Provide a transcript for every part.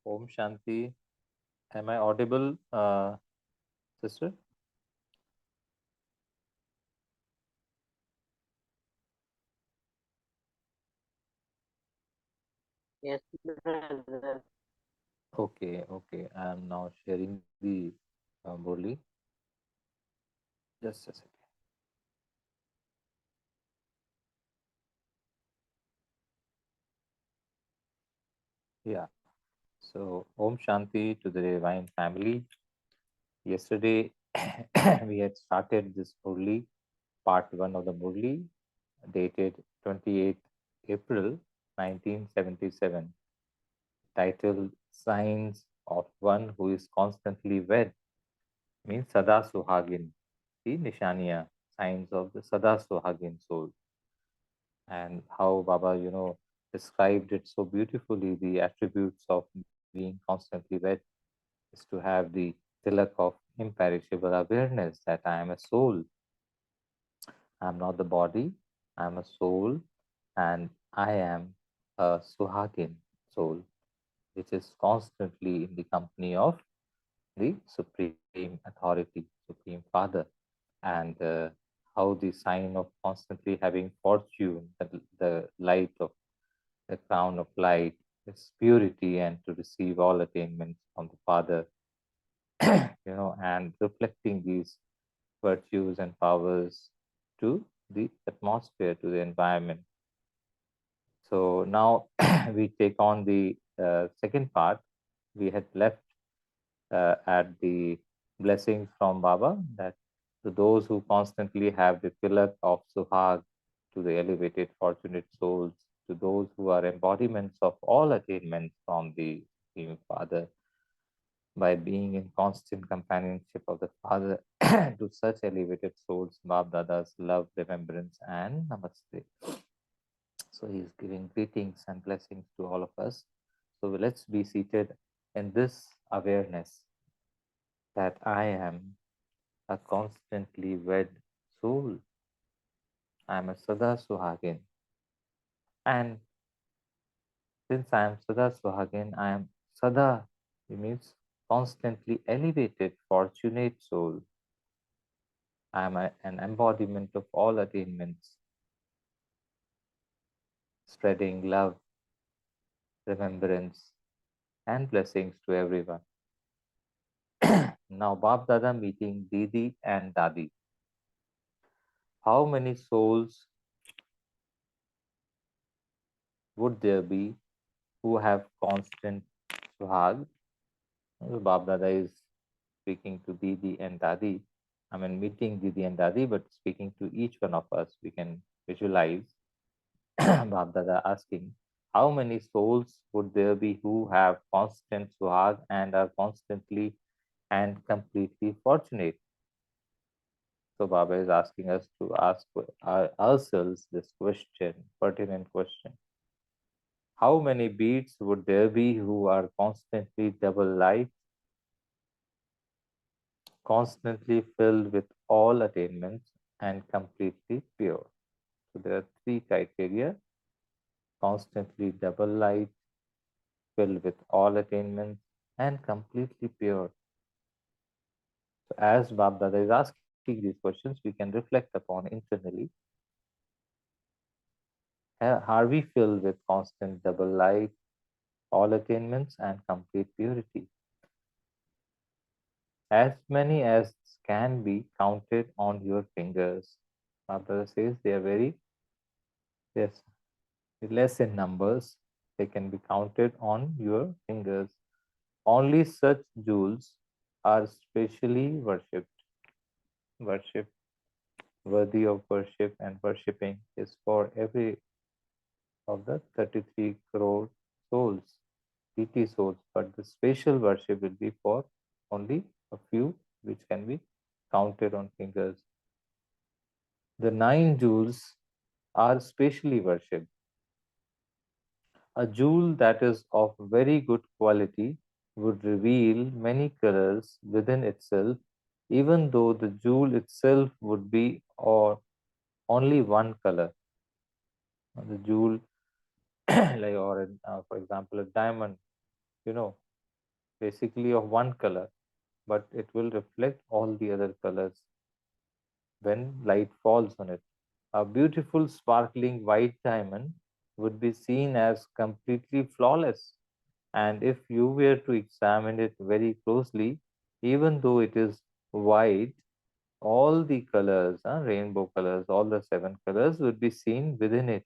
Om Shanti. Am I audible, sister? Yes, brother. Okay. I am now sharing the Murli. Just a second. Yeah. So, Om Shanti to the Divine Family. Yesterday, we had started this Murli, part one of the Murli, dated 28th April 1977, titled Signs of One Who is Constantly Wed, means Sada Suhagin, the Nishaniya, signs of the Sada Suhagin soul, and how Baba, described it so beautifully. The attributes of being constantly wed is to have the tilak of imperishable awareness that I am a soul, I am not the body, I am a soul, and I am a Suhagin soul, which is constantly in the company of the Supreme Authority, Supreme Father, and how the sign of constantly having fortune, the light of the crown of light, is purity and to receive all attainments from the Father, and reflecting these virtues and powers to the atmosphere, to the environment. So now we take on the second part. We had left at the blessings from Baba, that to those who constantly have the tilak of Suhag, to the elevated fortunate souls, to those who are embodiments of all attainments from the Supreme Father, by being in constant companionship of the Father, to such elevated souls, Bab Dada's love, remembrance, and namaste. So he is giving greetings and blessings to all of us. So let's be seated in this awareness that I am a constantly wed soul. I am a Sada Suhagin. And since I am Sada Suhagin, I am Sada, it means constantly elevated, fortunate soul. I am an embodiment of all attainments, spreading love, remembrance, and blessings to everyone. Now, Bab Dada meeting Didi and Dadi. How many souls would there be who have constant suhag? Bab Dada is speaking to Didi and Dadi. I mean, meeting Didi and Dadi, but speaking to each one of us, we can visualize Bab Dada asking, how many souls would there be who have constant suhag and are constantly and completely fortunate? So Baba is asking us to ask ourselves this question, pertinent question. How many beats would there be who are constantly double light, constantly filled with all attainments and completely pure? So there are three criteria: constantly double light, filled with all attainments, and completely pure. So as Bab Dada is asking these questions, we can reflect upon internally. Are we filled with constant double light, all attainments, and complete purity? As many as can be counted on your fingers. My brother says they are very, yes, less in numbers. They can be counted on your fingers. Only such jewels are specially worshipped. Worship, worthy of worship, and worshipping is for every of the 33 crore souls, PT souls, but the special worship will be for only a few, which can be counted on fingers. The nine jewels are specially worshipped. A jewel that is of very good quality would reveal many colors within itself, even though the jewel itself would be or only one color. The jewel, like or for example, a diamond, you know. basically of one color, but it will reflect all the other colors when light falls on it. A beautiful sparkling white diamond would be seen as completely flawless. And if you were to examine it very closely, even though it is white, all the colors, rainbow colors, all the seven colors would be seen within it.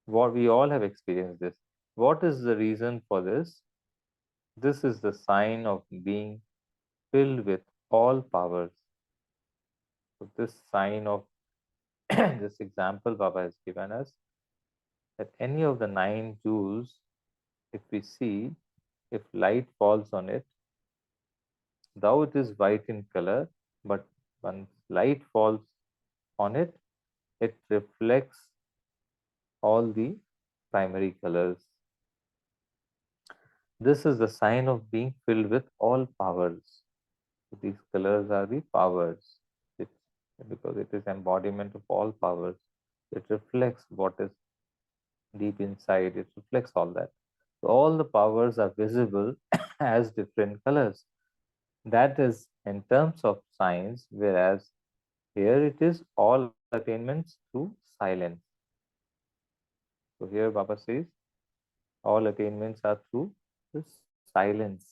What we all have experienced this. What is the reason for this? This is the sign of being filled with all powers. So this sign of this example Baba has given us, that any of the nine jewels, if we see, if light falls on it, though it is white in color, but when light falls on it, it reflects all the primary colors. This is the sign of being filled with all powers. So these colors are the powers. It's because it is embodiment of all powers. It reflects what is deep inside. It reflects all that. So all the powers are visible as different colors. That is in terms of science, whereas here it is all attainments through silence. So here Baba says all attainments are through the silence.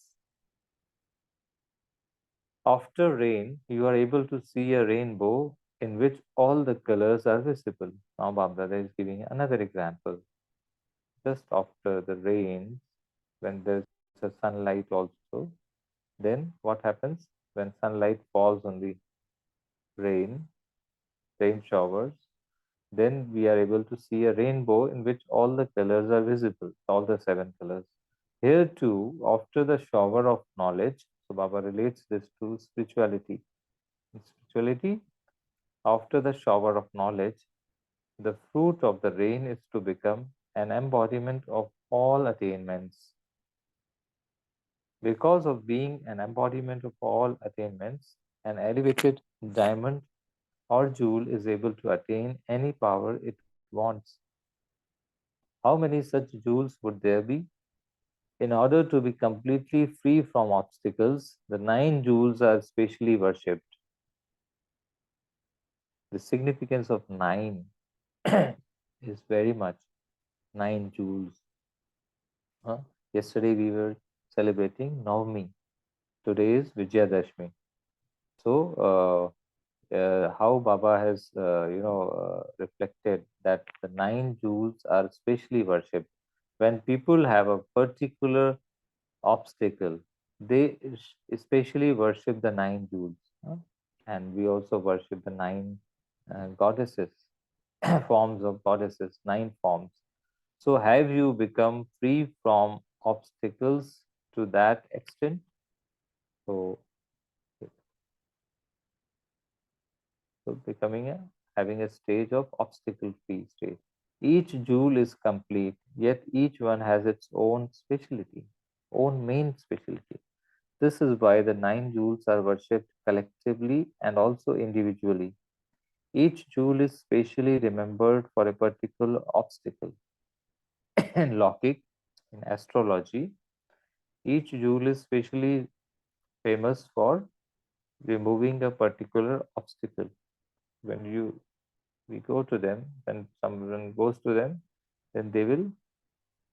After rain, you are able to see a rainbow in which all the colors are visible. Now Baba is giving another example. Just after the rain, when there's a sunlight also, then what happens when sunlight falls on the rain, rain showers, then we are able to see a rainbow in which all the colors are visible, all the seven colors. Here too, after the shower of knowledge, so Baba relates this to spirituality. In spirituality, after the shower of knowledge, the fruit of the rain is to become an embodiment of all attainments. Because of being an embodiment of all attainments, an elevated diamond or jewel is able to attain any power it wants. How many such jewels would there be? In order to be completely free from obstacles, the nine jewels are specially worshipped. The significance of nine is very much nine jewels. Yesterday we were celebrating Navami. Today is Vijayadashmi. So, how Baba has, reflected that the nine jewels are specially worshipped. When people have a particular obstacle, they especially worship the nine jewels. And we also worship the nine goddesses, forms of goddesses, nine forms. So, have you become free from obstacles to that extent? So, so becoming a having a stage of obstacle-free state. Each jewel is complete, yet each one has its own specialty, own main specialty. This is why the nine jewels are worshipped collectively and also individually. Each jewel is specially remembered for a particular obstacle. In logic, in astrology, each jewel is specially famous for removing a particular obstacle. When we go to them, when someone goes to them, then they will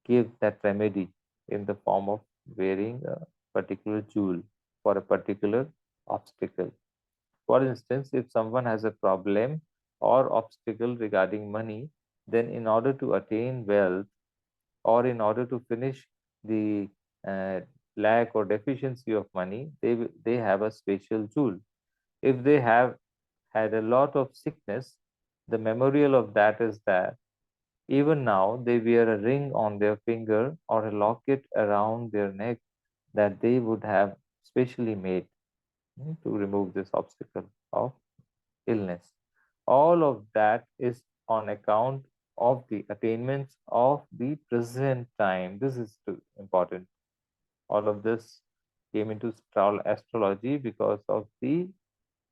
give that remedy in the form of wearing a particular jewel for a particular obstacle. For instance, if someone has a problem or obstacle regarding money, then in order to attain wealth or in order to finish the uh, lack or deficiency of money, they have a special jewel. If they have had a lot of sickness, the memorial of that is that even now they wear a ring on their finger or a locket around their neck that they would have specially made to remove this obstacle of illness. All of that is on account of the attainments of the present time. This is important. All of this came into astrology because of the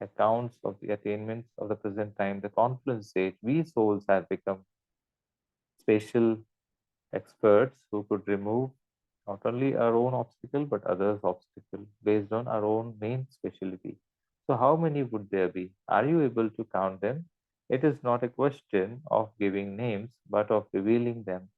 accounts of the attainments of the present time. The confluence state, we souls have become special experts who could remove not only our own obstacle, but others' obstacle based on our own main specialty. So, how many would there be? Are you able to count them? It is not a question of giving names, but of revealing them.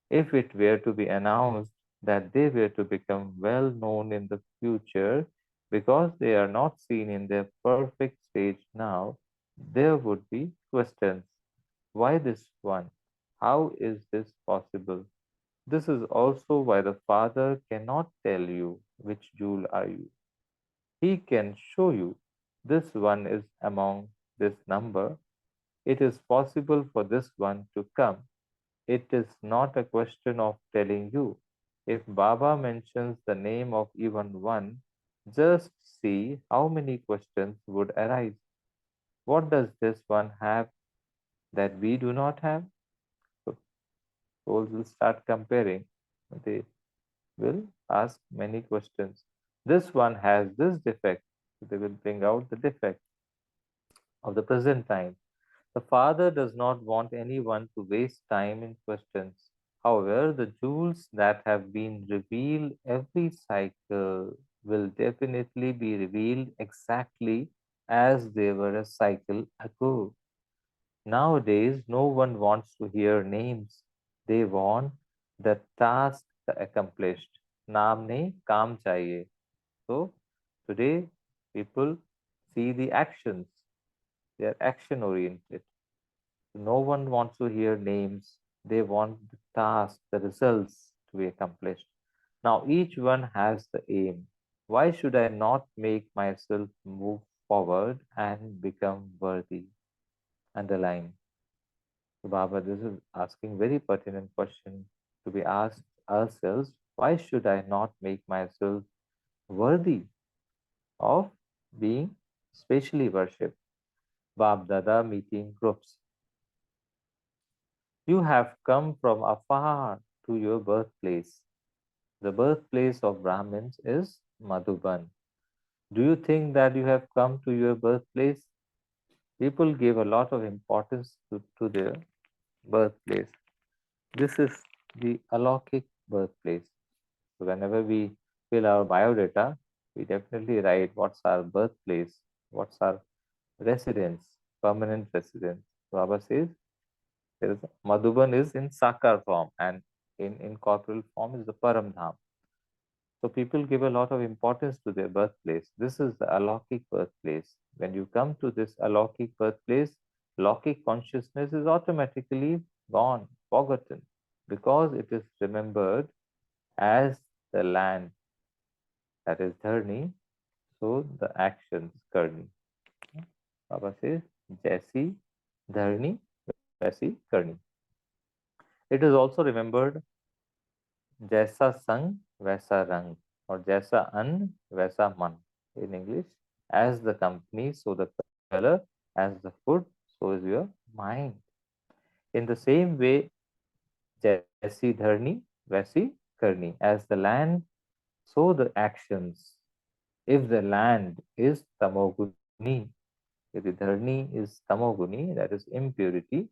If it were to be announced that they were to become well known in the future because they are not seen in their perfect stage now, there would be questions. Why this one? How is this possible? This is also why the Father cannot tell you which jewel are you. He can show you this one is among this number. It is possible for this one to come. It is not a question of telling you. If Baba mentions the name of even one, just see how many questions would arise. What does this one have that we do not have? So souls will start comparing. They will ask many questions. This one has this defect. So they will bring out the defect of the present time. The Father does not want anyone to waste time in questions. However, the jewels that have been revealed every cycle will definitely be revealed exactly as they were a cycle ago. Nowadays, no one wants to hear names. They want the task accomplished. Naam nahi, kaam chahiye. So, today, people see the actions. They are action oriented. No one wants to hear names. They want the task, the results to be accomplished. Now, each one has the aim. Why should I not make myself move forward and become worthy? Underline. So, Baba, this is asking very pertinent question to be asked ourselves. Why should I not make myself worthy of being specially worshipped? Bab Dada meeting groups. You have come from afar to your birthplace. The birthplace of Brahmins is Madhuban. Do you think that you have come to your birthplace? People give a lot of importance to their birthplace. This is the alaukic birthplace. So whenever we fill our biodata, we definitely write what's our birthplace, what's our residence, permanent residence. Baba says there is Madhuban is in Sakar form and in corporeal form is the Paramdham. So people give a lot of importance to their birthplace. This is the alaukic birthplace. When you come to this alaukic birthplace, Laukic consciousness is automatically gone, forgotten, because it is remembered as the land, that is Dharni, so the actions, Karni. Baba says, Jaisi Dharni, Vaisi Karni. It is also remembered Jaisa Sang, Vaisa Rang, or Jaisa An, Vaisa Man in English. As the company, so the color, as the food, so is your mind. In the same way, Jaisi Dharni, Vaisi Karni. As the land, so the actions. If the land is Tamoguni, if the Dharni is Tamoguni, that is impurity,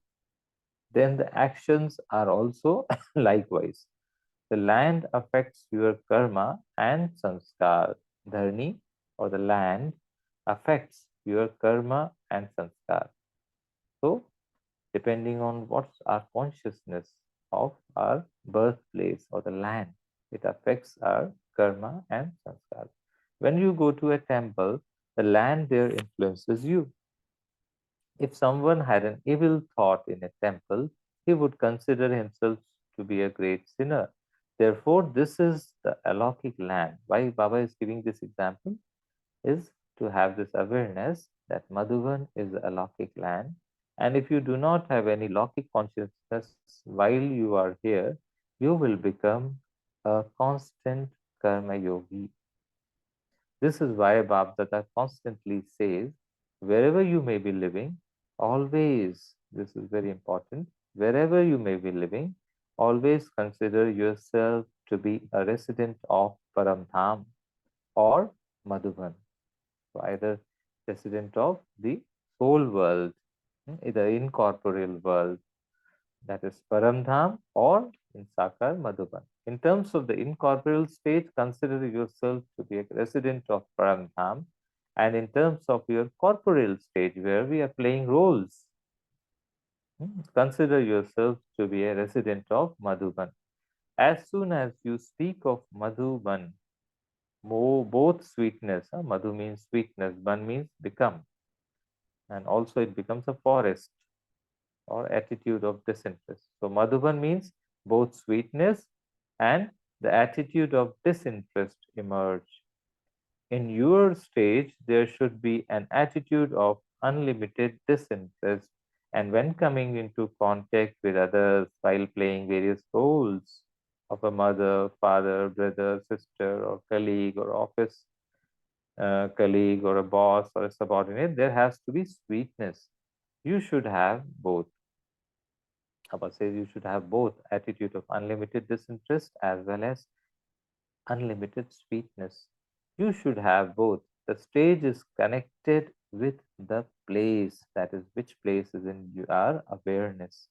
then the actions are also likewise. The land affects your karma and sanskar. Dharni or the land affects your karma and sanskar. So, depending on what's our consciousness of our birthplace or the land, it affects our karma and sanskar. When you go to a temple, the land there influences you. If someone had an evil thought in a temple, he would consider himself to be a great sinner. Therefore, this is the alaukic land. Why Baba is giving this example is to have this awareness that Madhuvan is the alaukic land. And if you do not have any Laukic consciousness while you are here, you will become a constant karma yogi. This is why Bapdata constantly says, wherever you may be living, always, this is very important, wherever you may be living, always consider yourself to be a resident of Paramdham or Madhuban. So either resident of the soul world, the incorporeal world, that is Paramdham, or in Sakar Madhuban. In terms of the incorporeal stage, consider yourself to be a resident of Paramdham. And in terms of your corporeal stage, where we are playing roles, consider yourself to be a resident of Madhuban. As soon as you speak of Madhuban, both sweetness, Madhu means sweetness, Ban means become, and also it becomes a forest or attitude of disinterest. So Madhuban means both sweetness and the attitude of disinterest emerge. In your stage, there should be an attitude of unlimited disinterest, and when coming into contact with others while playing various roles of a mother, father, brother, sister, or colleague, or office colleague, or a boss, or a subordinate, there has to be sweetness. You should have both. Abba says you should have both attitude of unlimited disinterest as well as unlimited sweetness. You should have both. The stage is connected with the place, that is, which place is in your awareness.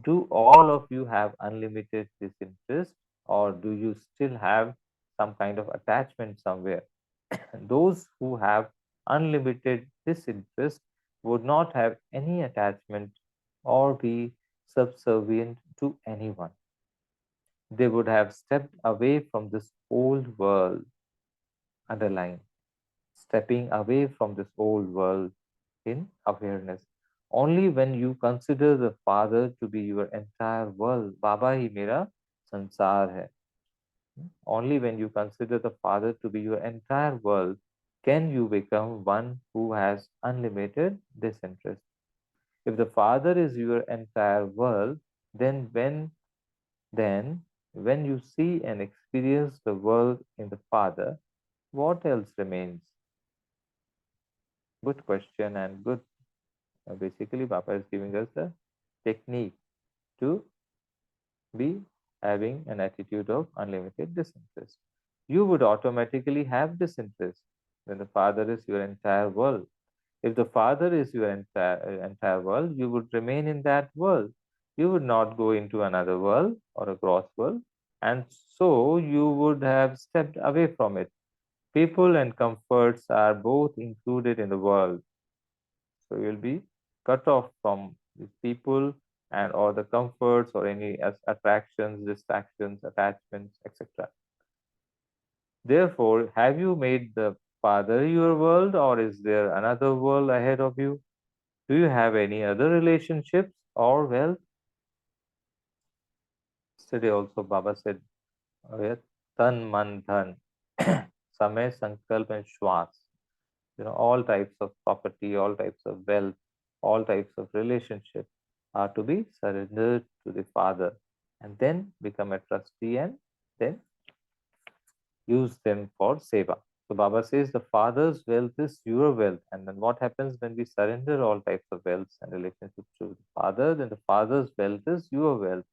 Do all of you have unlimited disinterest, or do you still have some kind of attachment somewhere? Those who have unlimited disinterest would not have any attachment or be subservient to anyone. They would have stepped away from this old world. Underline, stepping away from this old world in awareness. Only when you consider the Father to be your entire world, Baba hi mera sansar hai. Only when you consider the Father to be your entire world can you become one who has unlimited disinterest. If the Father is your entire world, then when you see and experience the world in the Father, what else remains? Good question and good. Basically, Baba is giving us a technique to be having an attitude of unlimited disinterest. You would automatically have disinterest when the Father is your entire world. If the Father is your entire world, you would remain in that world. You would not go into another world or a gross world, and so you would have stepped away from it. People and comforts are both included in the world. So you'll be cut off from these people and or the comforts or any attractions, distractions, attachments, etc. Therefore, have you made the Father your world, or is there another world ahead of you? Do you have any other relationships or wealth? Yesterday also Baba said, Tan Man Dhan, Samay Sankalp and Shwas. All types of property, all types of wealth, all types of relationship are to be surrendered to the Father and then become a trustee and then use them for seva. So Baba says the Father's wealth is your wealth. And then what happens when we surrender all types of wealth and relationships to the Father? Then the Father's wealth is your wealth.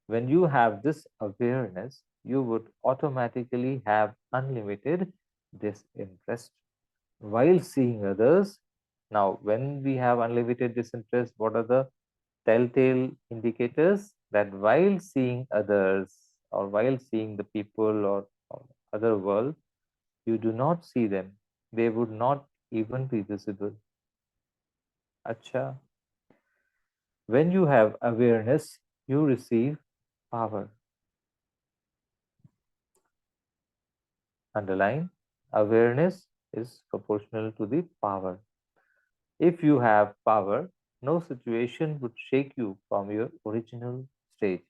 When you have this awareness, you would automatically have unlimited disinterest while seeing others. Now, when we have unlimited disinterest, what are the telltale indicators? That while seeing others or while seeing the people or other world, you do not see them. They would not even be visible. Acha. When you have awareness, you receive power. Underline, awareness is proportional to the power. If you have power, no situation would shake you from your original state.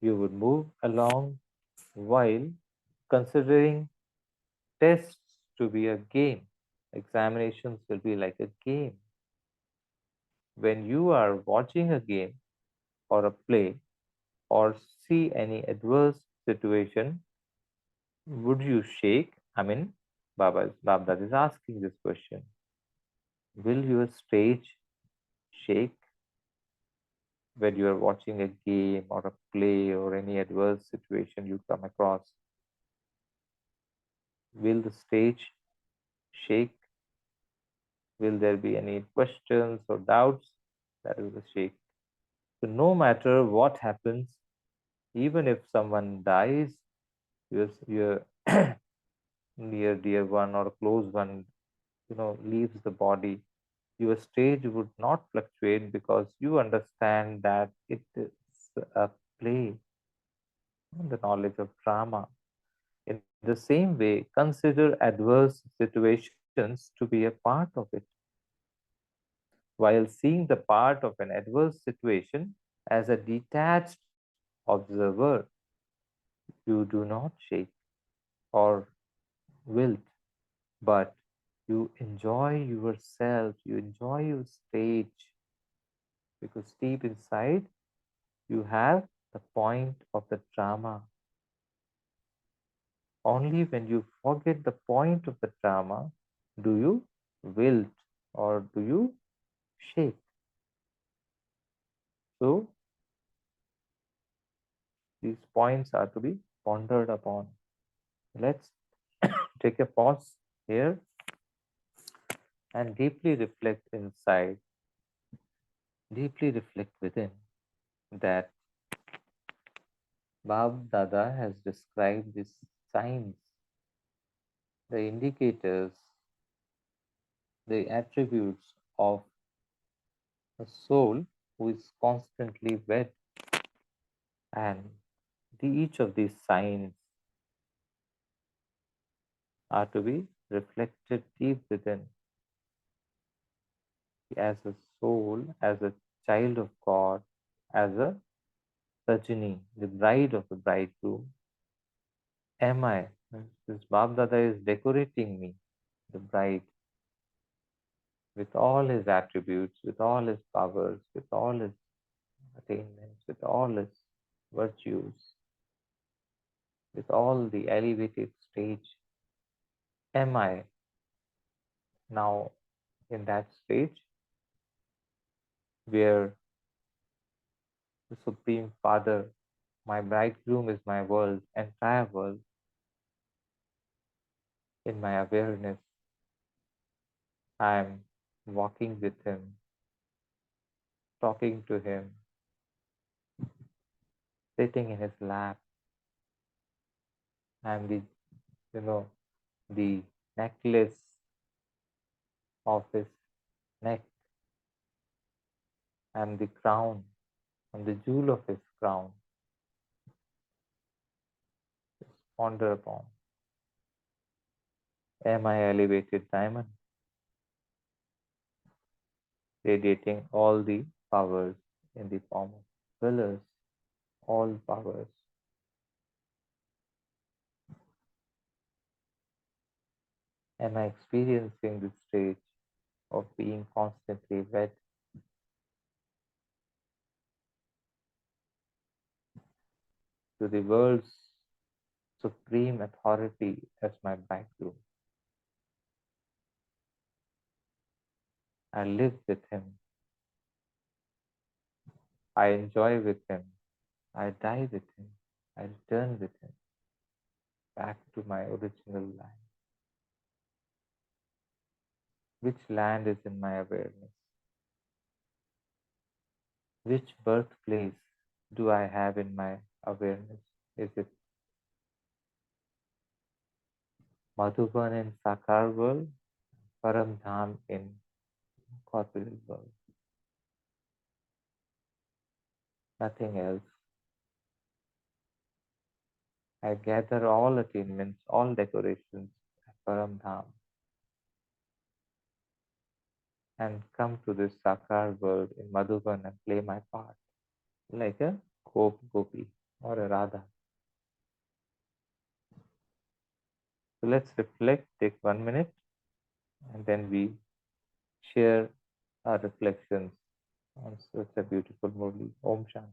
You would move along while considering tests to be a game. Examinations will be like a game. When you are watching a game or a play or see any adverse situation, would you shake? I mean, Babdad is asking this question. Will your stage shake when you are watching a game or a play or any adverse situation you come across? Will the stage shake? Will there be any questions or doubts? That is the shake. So no matter what happens, Even if someone dies, your near dear one or close one, leaves the body, your stage would not fluctuate because you understand that it is a play, the knowledge of drama. In the same way, consider adverse situations to be a part of it. While seeing the part of an adverse situation as a detached observer, you do not shake or wilt, but you enjoy yourself, you enjoy your stage, because deep inside you have the point of the drama. Only when you forget the point of the drama do you wilt or do you shake. So these points are to be pondered upon. Let's take a pause here and deeply reflect inside, deeply reflect within that Bab Dada has described these signs, the indicators, the attributes of a soul who is constantly wed, and each of these signs are to be reflected deep within as a soul, as a child of God, as a Sajini, the bride of the bridegroom. Am I? This Bab Dada is decorating me, the bride, with all his attributes, with all his powers, with all his attainments, with all his virtues, with all the elevated stage. Am I now in that stage where the Supreme Father, my bridegroom is my world, entire world, in my awareness? I am walking with him, talking to him, sitting in his lap. I am you know, the necklace of his neck. I am the crown, I am the jewel of his crown. Just ponder upon. Am I elevated diamond, radiating all the powers in the form of pillars, all powers? Am I experiencing this stage of being constantly wed to the world's supreme authority as my bridegroom? I live with him, I enjoy with him, I die with him, I return with him back to my original land. Which land is in my awareness? Which birthplace do I have in my awareness? Is it Madhuban in Sakar world, Param Dham in corporeal world? Nothing else. I gather all attainments, all decorations at Param Dham and come to this Sakar world in Madhuban and play my part like a Gopi or a Radha. So let's reflect, take 1 minute, and then we share our reflections on such a beautiful Murli. Om Shanti.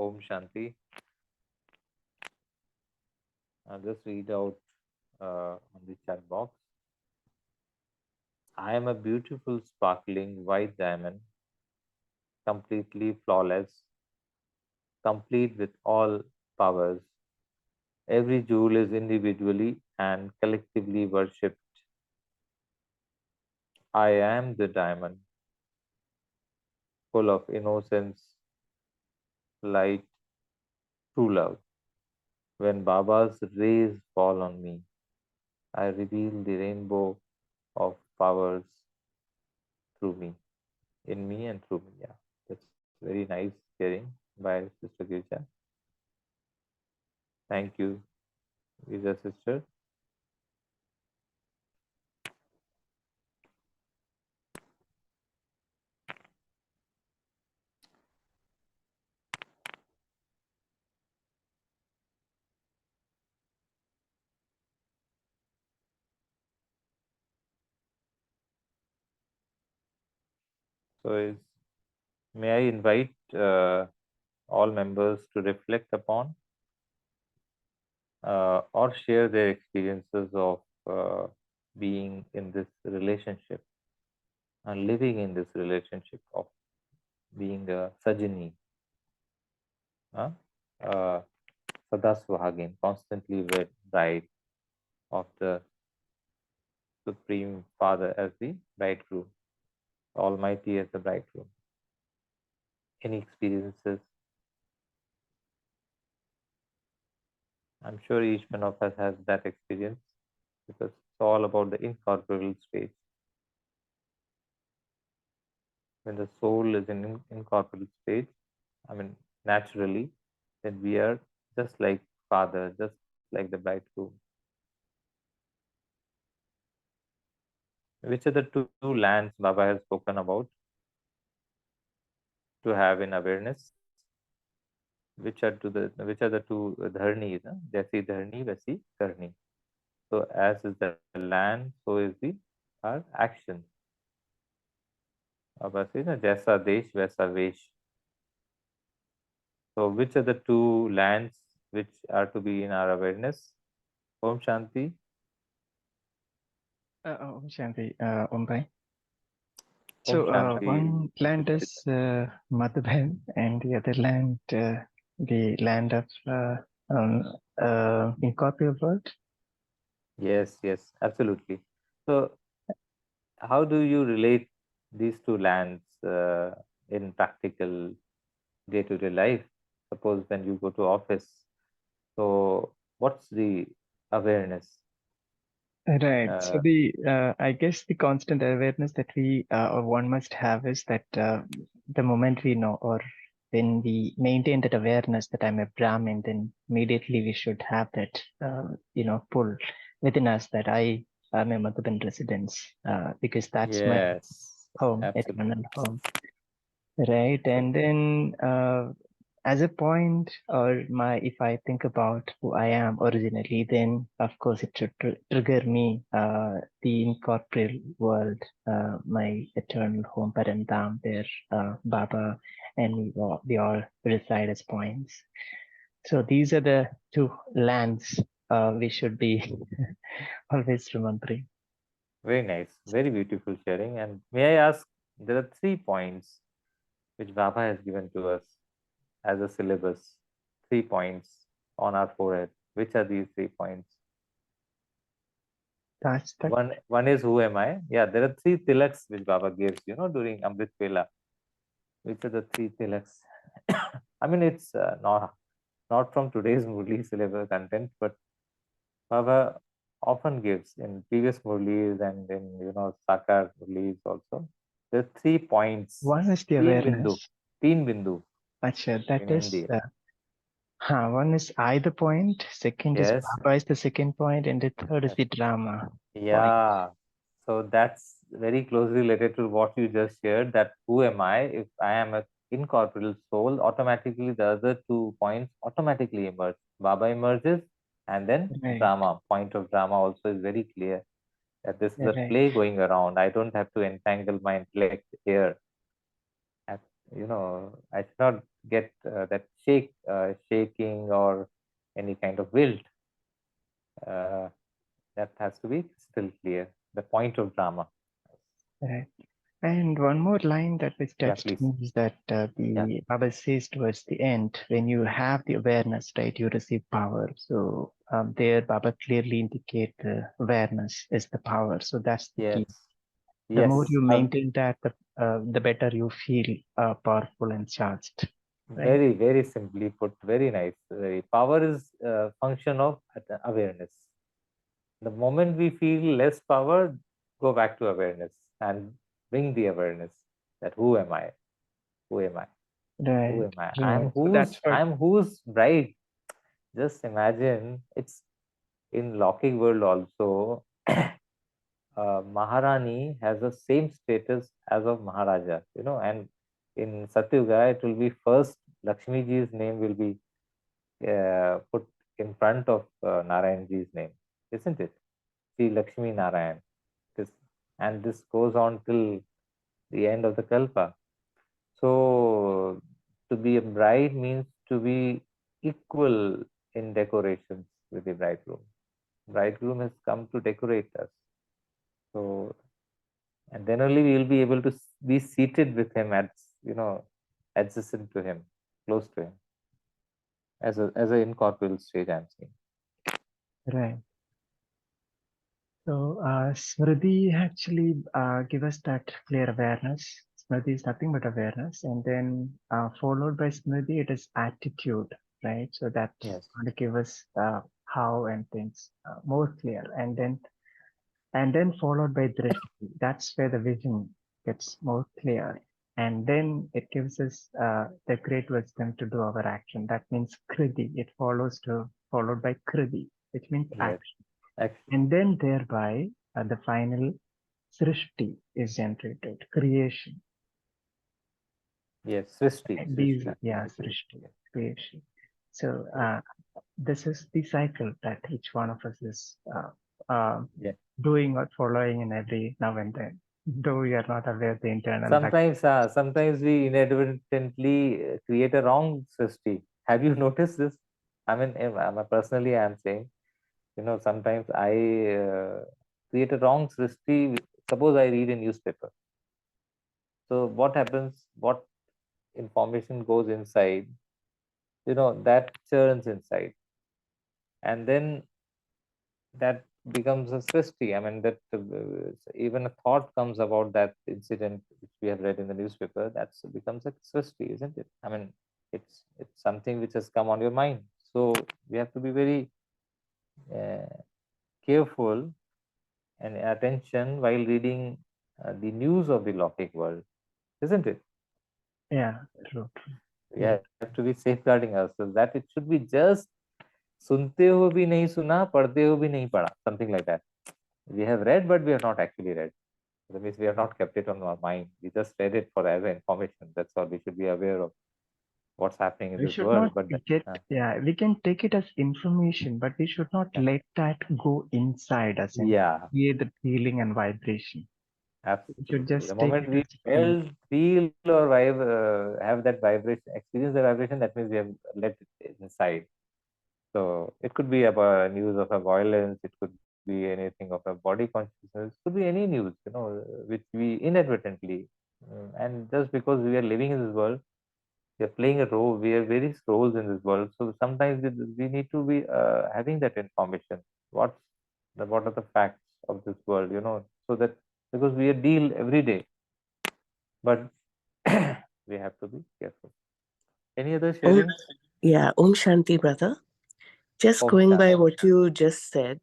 Om Shanti. I'll just read out on the chat box. I am a beautiful, sparkling white diamond, completely flawless, complete with all powers. Every jewel is individually and collectively worshipped. I am the diamond, full of innocence, light, true love. When Baba's rays fall on me, I reveal the rainbow of powers through me, in me and through me. Yeah, that's very nice sharing by Sister Girja. Thank you, Girja sister. So, may I invite all members to reflect upon or share their experiences of uh, being in this relationship and living in this relationship of being a Sajini, uh, uh, Sada Suhagin, constantly wed bride of the Supreme Father as the bridegroom, Almighty as the bridegroom. Any experiences? I'm sure each one of us has that experience because it's all about the incorporeal stage. When the soul is in incorporeal stage, I mean, naturally, then we are just like Father, just like the bridegroom. Which are the two lands Baba has spoken about to have in awareness? Which are the two dharnis? Jaisi dharni, वैसी करनी. So as is the land, so is the our action. Baba says, jaisa desh, वैसा वेश. So which are the two lands which are to be in our awareness? Om Shanti. Om Shanti, Om Bhai. Om So Shanti. one land is Madhubhen, and the other land, the land of incorporeal world. Yes, yes, absolutely. So how do you relate these two lands in practical day-to-day life? Suppose when you go to office, so what's the awareness? Right. So I guess the constant awareness that we or one must have is that the moment we know or when we maintain that awareness that I'm a Brahmin, then immediately we should have that, pull within us that I am a Madhuban residence because that's my Yes, home, absolutely. eternal home. Right. And then as a point or if I think about who I am originally, then of course it should trigger me, the incorporeal world, my eternal home, Parandam, where Baba and we all reside as points. So these are the two lands we should be always remembering. Very nice, very beautiful sharing. And may I ask, there are 3 points which Baba has given to us as a syllabus, 3 points on our forehead. Which are these 3 points? That's that. One is who am I? Yeah, there are 3 tilaks which Baba gives, during Amrit Vela. Which are the 3 tilaks? I mean, it's not from today's Murli syllabus content, but Baba often gives in previous Murlis and in Sakar Murlis also. There are 3 points. One is the Teen bindu. awareness. Teen bindu Achha, that in is. Hindi. One is I the point, second is Yes. Baba is the second point, and the third is the drama point. Yeah. So that's very closely related to what you just shared. That who am I? If I am a incorporeal soul, automatically the other 2 points automatically emerge. Baba emerges, and then Right, drama. Point of drama also is very clear that this is a right. play going around. I don't have to entangle my intellect here. I should not get that shaking or any kind of wilt. Uh, that has to be still clear. The point of drama. Right. And one more line that was Yeah, touched please. me is that the Baba says towards the end, when you have the awareness, right, you receive power. So there, Baba clearly indicate the awareness is the power. So that's the Yes. key. The more Yes. you maintain that, the better you feel powerful and charged. Right? Very, very simply put. Very nice. Power is a function of awareness. The moment we feel less power, go back to awareness and bring the awareness that who am I? Who am I? Right. Who am I? Right. So that's what. I'm whose bride. Just imagine it's in Lokic world also. Maharani has the same status as of Maharaja, and in Satyuga it will be first Lakshmi ji's name will be put in front of Narayan ji's name, isn't it? See Lakshmi Narayan. This, and this goes on till the end of the Kalpa. So to be a bride means to be equal in decorations with the bridegroom. Bridegroom has come to decorate us. So, and then only we will be able to be seated with him adjacent to him, close to him, as a incorporeal stage I'm saying. Right. So Smriti actually give us that clear awareness. Smriti is nothing but awareness, and then followed by Smriti, it is attitude, right? So that Yes. going to give us how and things more clear, and then followed by drishti. That's where the vision gets more clear, and then it gives us the great wisdom to do our action. That means kriti. It followed by kriti, which means Yes. action. Actually, And then thereby, the final srishti is generated, creation. yes. Srishti. These, Srishti. yeah, Actually. srishti, creation. So Yes. this is the cycle that each one of us is Yeah. doing or following in every now and then, though we are not aware of the internal back. Sometimes we inadvertently create a wrong Srishti. Have you noticed this? I mean, personally, I'm saying, sometimes I create a wrong Srishti. Suppose I read a newspaper. So what happens? What information goes inside? That churns inside, and then that becomes a Srishti. I mean, that even a thought comes about that incident which we have read in the newspaper. That becomes a Srishti, isn't it? I mean, it's something which has come on your mind. So we have to be very uh, careful and attention while reading the news of the Lokik world, isn't it? Yeah, true. We have to be safeguarding ourselves that it should be just सुनते हो भी नहीं सुना पढ़ते हो भी नहीं पढ़ा, something like that. We have read but we have not actually read. That means we have not kept it on our mind. We just read it for as information. That's all. We should be aware of what's happening in We this should world. not But get, yeah, we can take it as information, but we should not yeah, let that go inside us and yeah, create the feeling and vibration. We should absolutely. The just take moment it we as the, feel or have that vibration, experience the vibration, that means we have let it inside. So it could be about news of a violence, it could be anything of a body consciousness, it could be any news, which we inadvertently, and just because we are living in this world, we are playing a role, we are various roles in this world. So sometimes we need to be having that information. What are the facts of this world, so that because we deal every day, but we have to be careful. Any other Om, sharings? yeah, Om Shanti, brother. Just Om going by Shanti. what you just said,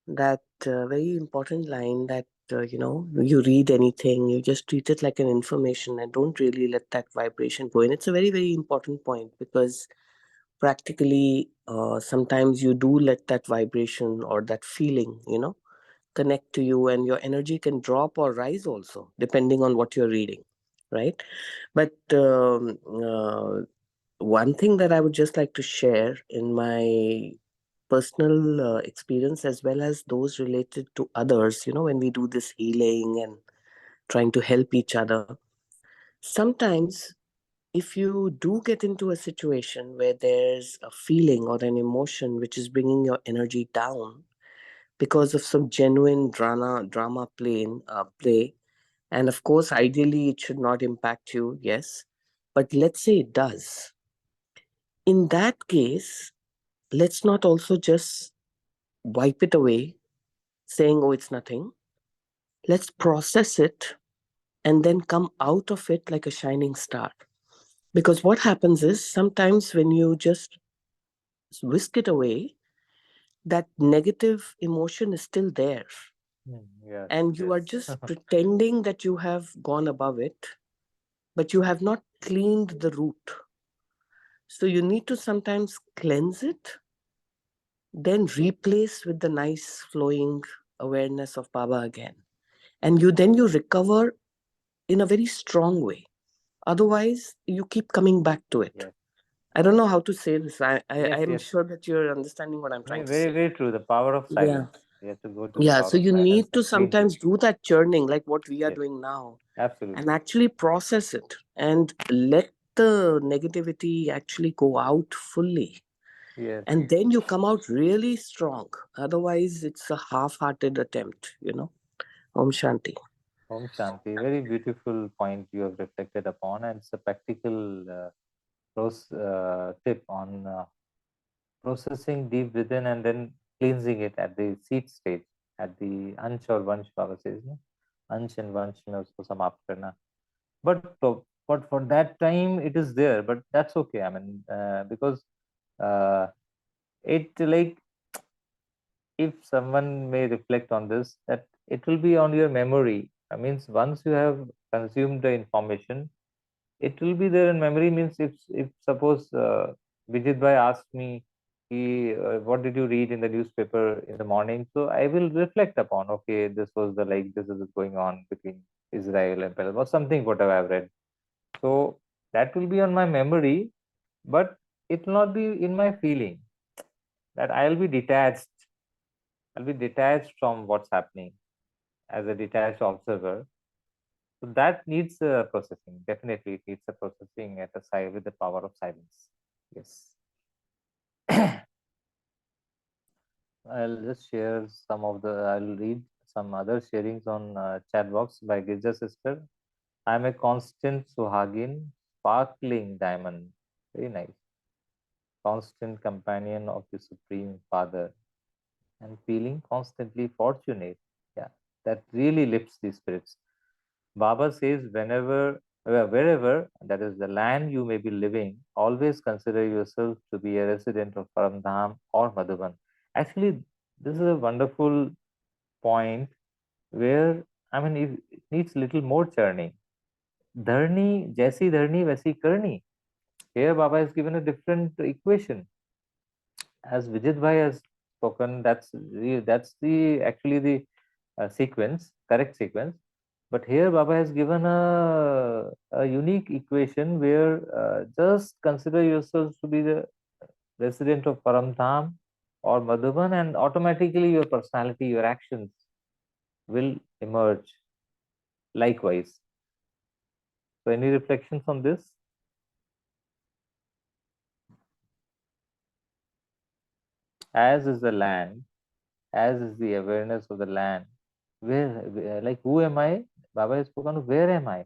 that very important line that, you read anything, you just treat it like an information and don't really let that vibration go. And it's a very, very important point because practically sometimes you do let that vibration or that feeling, connect to you, and your energy can drop or rise also depending on what you're reading, right? But one thing that I would just like to share in my personal experience as well as those related to others, when we do this healing and trying to help each other, sometimes if you do get into a situation where there's a feeling or an emotion which is bringing your energy down because of some genuine drama play, and of course, ideally, it should not impact you, yes, but let's say it does. In that case, let's not also just wipe it away, saying, oh, it's nothing. Let's process it and then come out of it like a shining star. Because what happens is sometimes when you just whisk it away, that negative emotion is still there. Yes, And you are yes. just pretending that you have gone above it, but you have not cleaned the root. So you need to sometimes cleanse it, then replace with the nice flowing awareness of Baba again. And you recover in a very strong way. Otherwise, you keep coming back to it. Yes, I don't know how to say this. I yes, am yes. sure that you're understanding what I'm trying to Very, say. very true. The power of Yeah. silence. We have to go to the Yeah. power So of you silence need to and cleanse it. sometimes do that churning like what we are Yes, doing now and absolutely. actually process it and let the negativity actually go out fully. Yes. And then you come out really strong. Otherwise, it's a half hearted attempt. Om Shanti. Om Shanti. Very beautiful point you have reflected upon, and it's a practical tip on processing deep within and then cleansing it at the seed stage, at the Ansh or Vansh, Baba says, no? Ansh and Vansh mein usko samapt karna. But for that time it is there, but that's okay. I mean, because uh, it like if someone may reflect on this, that it will be on your memory. I means once you have consumed the information, it will be there in memory. Means if suppose Vijit bhai asked me, what did you read in the newspaper in the morning? So I will reflect upon, okay, this was the like this is going on between Israel and Palestine or something whatever I've read. So that will be on my memory, but it will not be in my feeling. That I'll be detached. I'll be detached from what's happening as a detached observer. So that needs processing. Definitely, it needs a processing at a side with the power of silence. Yes. I'll just share some of the. I'll read some other sharings on chat box by Girja sister. I'm a constant Suhagin, sparkling diamond. Very nice. Constant companion of the Supreme Father, and feeling constantly fortunate. Yeah, that really lifts the spirits. Baba says, wherever, that is the land you may be living, always consider yourself to be a resident of Paramdham or Madhuban. Actually, this is a wonderful point where, I mean, it needs little more churning. Dharni, Jaisi Dharni, Vaisi Karni. Here, Baba has given a different equation. As Vijit Bhai has spoken, that's the actually the correct sequence. But here Baba has given a unique equation where just consider yourselves to be the resident of Paramdham or Madhuban, and automatically your personality, your actions will emerge likewise. So, any reflections on this? As is the land, as is the awareness of the land. Like, who am I? Baba has spoken of where am I?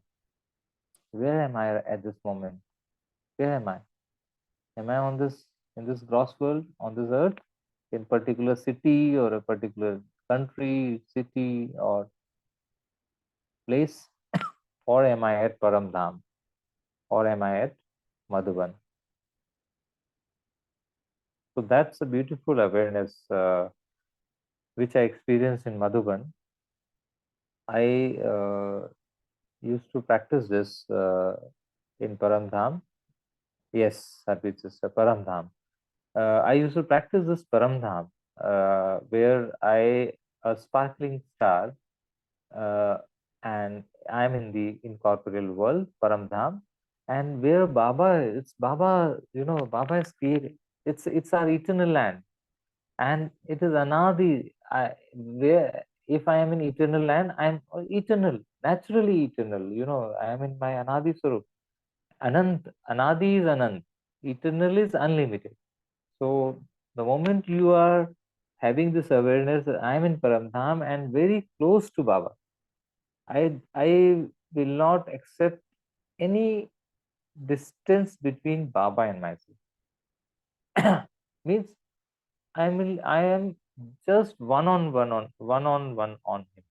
Where am I at this moment? Where am I? Am I on this in this gross world, on this earth, in particular city or a particular country, city or place, or am I at Paramdham, or am I at Madhuban? So that's a beautiful awareness which I experienced in Madhuban. I used to practice this in Paramdham. Yes, Harpreet sister, Paramdham. I used to practice this Paramdham, where a sparkling star, uh, and I'm in the incorporeal world, Paramdham, and where it's Baba, Baba is created. It's our eternal land, and it is Anadi. Where if I am in eternal land, I'm eternal, naturally eternal. I am in my Anadi Swarup, Anant, Anadi is Anant. Eternal is unlimited. So the moment you are having this awareness that I am in Paramdham and very close to Baba, I will not accept any distance between Baba and myself. Means I am just one on one on him.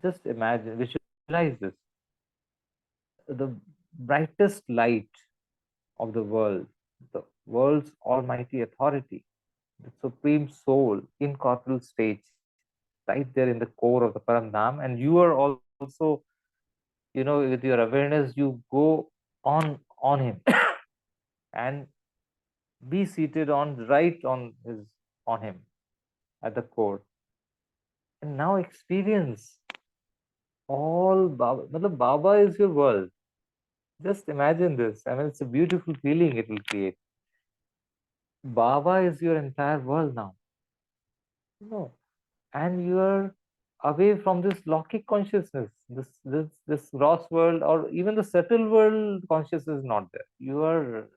Just imagine, visualize this. The brightest light of the world's almighty authority, the supreme soul, incorporeal stage, right there in the core of the Paramdham, and you are also, with your awareness, you go on him and be seated on him at the core, and now experience all Baba. Matlab, Baba is your world. Just imagine this. I mean, it's a beautiful feeling it will create. Baba is your entire world now. No, and you are away from this Lokik consciousness, this gross world, or even the subtle world consciousness is not there. You are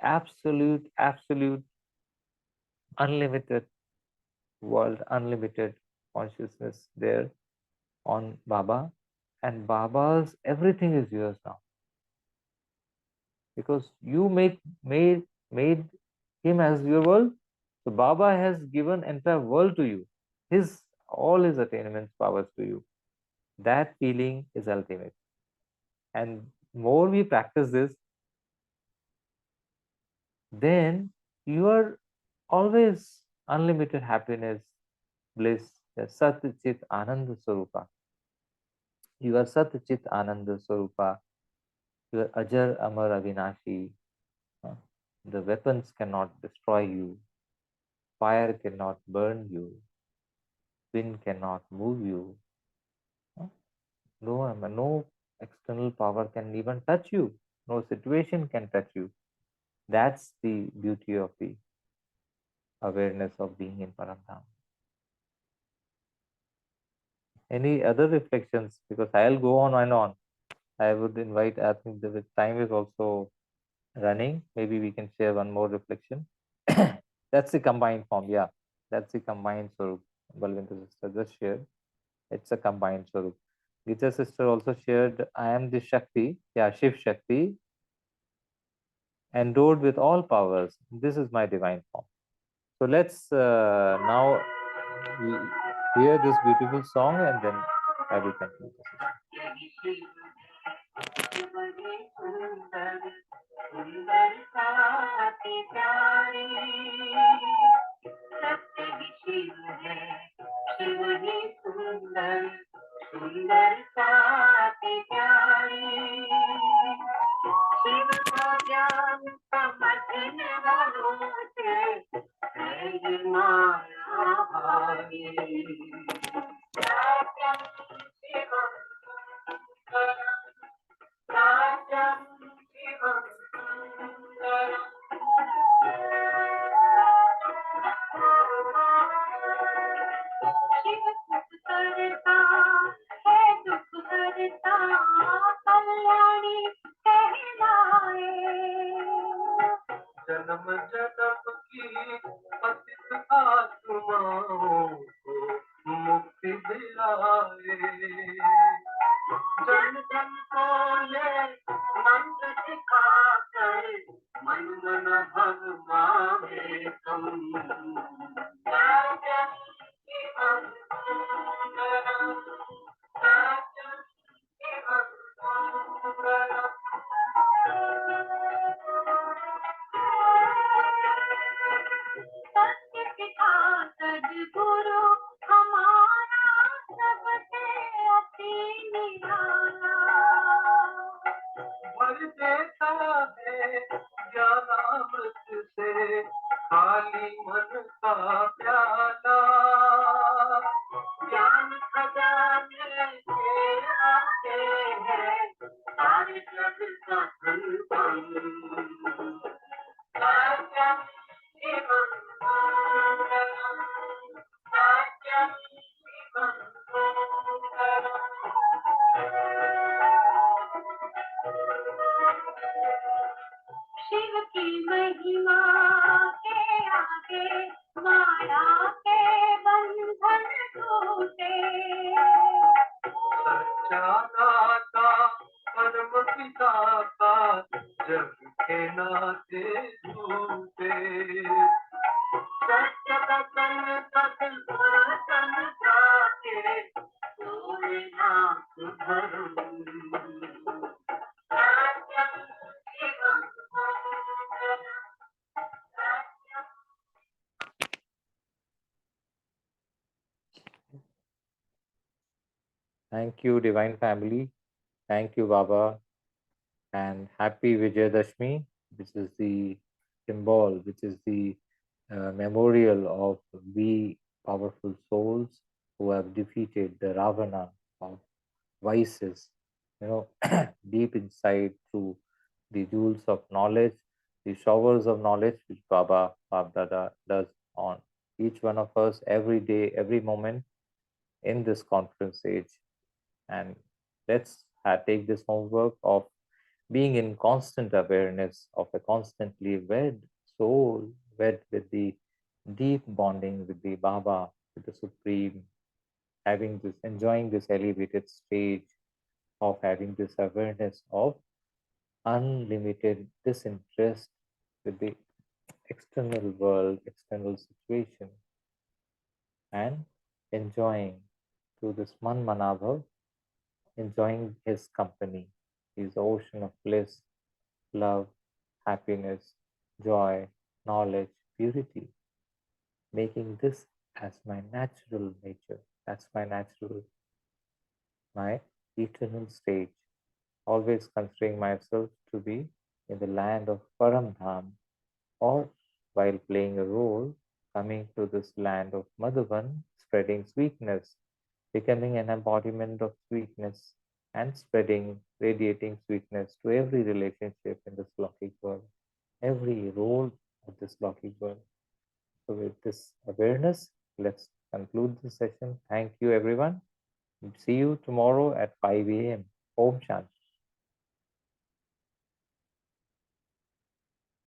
absolute, unlimited world, unlimited consciousness there on Baba, and Baba's everything is yours now because you made him as your world. So Baba has given entire world to you, all his attainments, powers to you. That feeling is ultimate. And more we practice this, then you are always unlimited happiness, bliss, Sat Chit Ananda Swarupa. You are Sat Chit Ananda Swarupa. You are Ajar Amar Avinashi. Uh, The weapons cannot destroy you. Fire cannot burn you. Wind cannot move you. Uh, no external power can even touch you. No situation can touch you. That's the beauty of the awareness of being in Paramdham. Any other reflections? Because I'll go on and on. I would invite, I think the time is also running. Maybe we can share one more reflection. That's the combined form. Yeah, that's the combined Swarup. Balvinta sister just shared. It's a combined Swarup. Gita sister also shared, I am the Shakti. Yeah, Shiv Shakti, endowed with all powers. This is my divine form. So let's now hear this beautiful song and then I will conclude the session. जन्म जन्म की पतित आत्माओं को मुक्ति दिलाए, जन जन को ये मंत्र सिखाकर मन मन भगवावे तुम। भर देता है ज्ञानामृत से खाली मन का प्याला, ज्ञान खजाने के आते हैं सारे जग का धन। माया के बंधन टूटे सच्चा दाता परम पिता का जग के नाते झूठे सत्य कथन कथन पुरतन जाके सोए नाथ धर्म Thank you, Divine Family. Thank you, Baba. And happy Vijayadashmi, which is the symbol, which is the memorial of we powerful souls who have defeated the Ravana of vices, deep inside through the jewels of knowledge, the showers of knowledge which Baba Dada does on each one of us every day, every moment in this conference age. And let's take this homework of being in constant awareness of a constantly wed soul, wed with the deep bonding with the Baba, with the Supreme, having this, enjoying this elevated stage of having this awareness of unlimited disinterest with the external world, external situation, and enjoying through this Man Manabhav, enjoying his company, his ocean of bliss, love, happiness, joy, knowledge, purity, making this as my natural nature. That's my natural, my eternal stage. Always considering myself to be in the land of Paramdham, or while playing a role, coming to this land of Madhuban, spreading sweetness, becoming an embodiment of sweetness and spreading, radiating sweetness to every relationship in this Lokik world, every role of this Lokik world. So with this awareness, let's conclude this session. Thank you, everyone. See you tomorrow at 5 a.m. Om Shanti.